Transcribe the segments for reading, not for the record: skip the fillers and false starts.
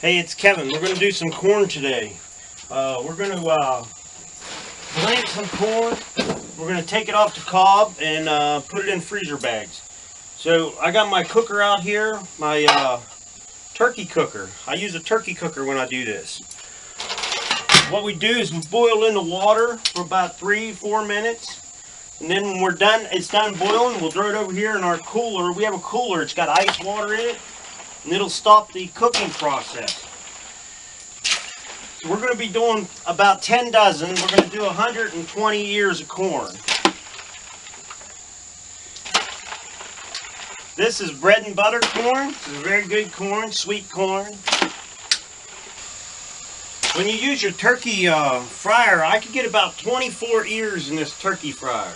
Hey, it's Kevin. We're going to do some corn today. We're going to plant some corn. We're going to take it off the cob and put it in freezer bags. So I got my cooker out here, my turkey cooker. I use a turkey cooker when I do this. What we do is we boil in the water for about 3-4 minutes. And then when we're done, it's done boiling, we'll throw it over here in our cooler. We have a cooler, it's got ice water in it. And it'll stop the cooking process. So we're going to be doing about 10 dozen. We're going to do 120 ears of corn. This is bread and butter corn. This is very good corn, sweet corn. When you use your turkey fryer, I could get about 24 ears in this turkey fryer.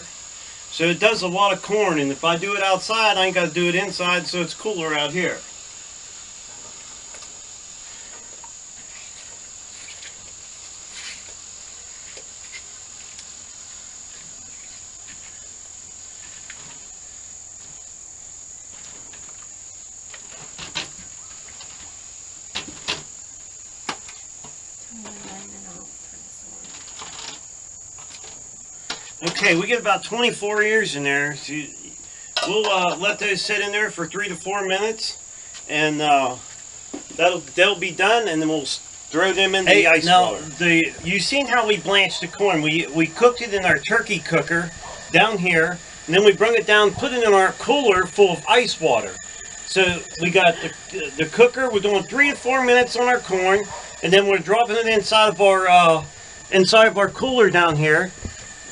So it does a lot of corn, and if I do it outside, I ain't got to do it inside, so it's cooler out here. Okay, we get about 24 ears in there. So we'll let those sit in there for 3 to 4 minutes, and they'll be done, and then we'll throw them in the ice water. You've seen how we blanched the corn. We cooked it in our turkey cooker down here, and then we brought it down, put it in our cooler full of ice water. So we got the cooker. We're doing 3 to 4 minutes on our corn, and then we're dropping it inside of our cooler down here.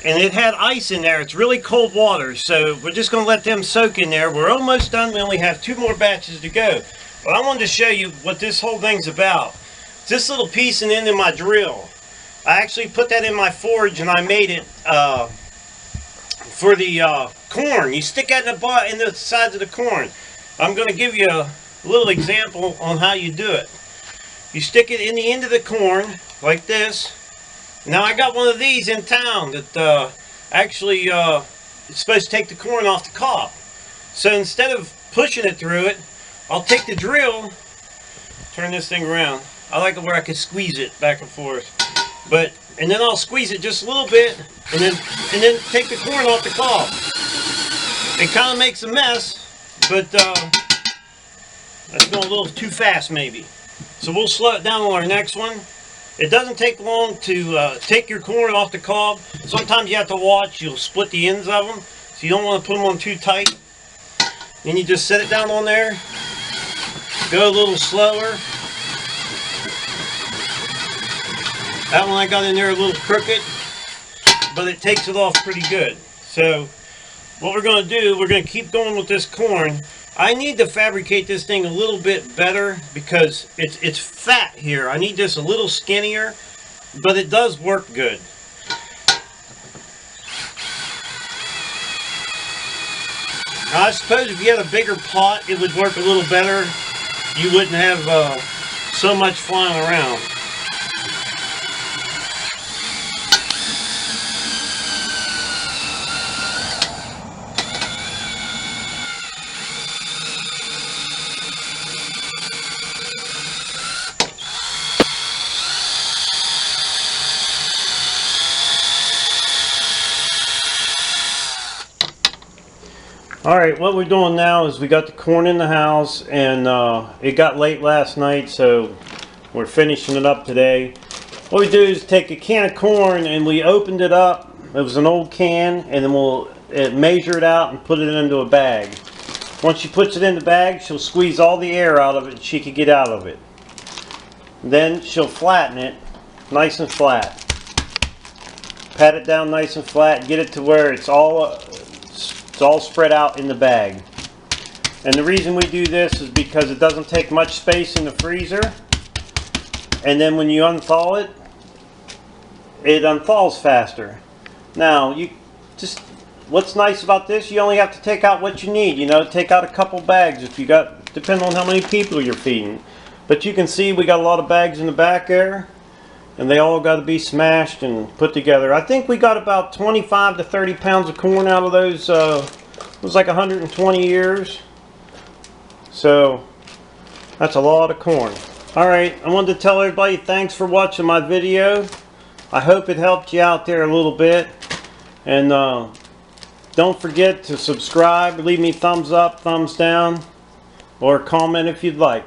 And it had ice in there. It's really cold water, so we're just going to let them soak in there. We're almost done. We only have 2 more batches to go. But I wanted to show you what this whole thing's about. This little piece and end of my drill. I actually put that in my forge, and I made it for the corn. You stick that in the sides of the corn. I'm going to give you a little example on how you do it. You stick it in the end of the corn, like this. Now I got one of these in town that actually is supposed to take the corn off the cob. So instead of pushing it through it, I'll take the drill, turn this thing around. I like it where I can squeeze it back and forth. And then I'll squeeze it just a little bit, and then take the corn off the cob. It kind of makes a mess, but that's going a little too fast maybe. So we'll slow it down on our next one. It doesn't take long to take your corn off the cob. Sometimes you have to watch. You'll split the ends of them, so you don't want to put them on too tight. Then you just set it down on there. Go a little slower. That one I got in there a little crooked, but it takes it off pretty good. So what we're going to do, we're going to keep going with this corn. I need to fabricate this thing a little bit better because it's fat here. I need this a little skinnier, but it does work good. Now, I suppose if you had a bigger pot, it would work a little better. You wouldn't have so much flying around. Alright, what we're doing now is we got the corn in the house, and it got late last night, so we're finishing it up today. What we do is take a can of corn and we opened it up. It was an old can, and then we'll measure it out and put it into a bag. Once she puts it in the bag, she'll squeeze all the air out of it she can get out of it. Then she'll flatten it nice and flat. Pat it down nice and flat, get it to where it's all spread out in the bag. And the reason we do this is because it doesn't take much space in the freezer, and then when you unthaw it, it unthaws faster. Now, what's nice about this, you only have to take out what you need. You know, take out a couple bags if you got, depending on how many people you're feeding. But you can see we got a lot of bags in the back there, and they all got to be smashed and put together. I think we got about 25 to 30 pounds of corn out of those. It was like 120 ears. So that's a lot of corn. Alright, I wanted to tell everybody thanks for watching my video. I hope it helped you out there a little bit. And don't forget to subscribe, leave me thumbs up, thumbs down, or comment if you'd like.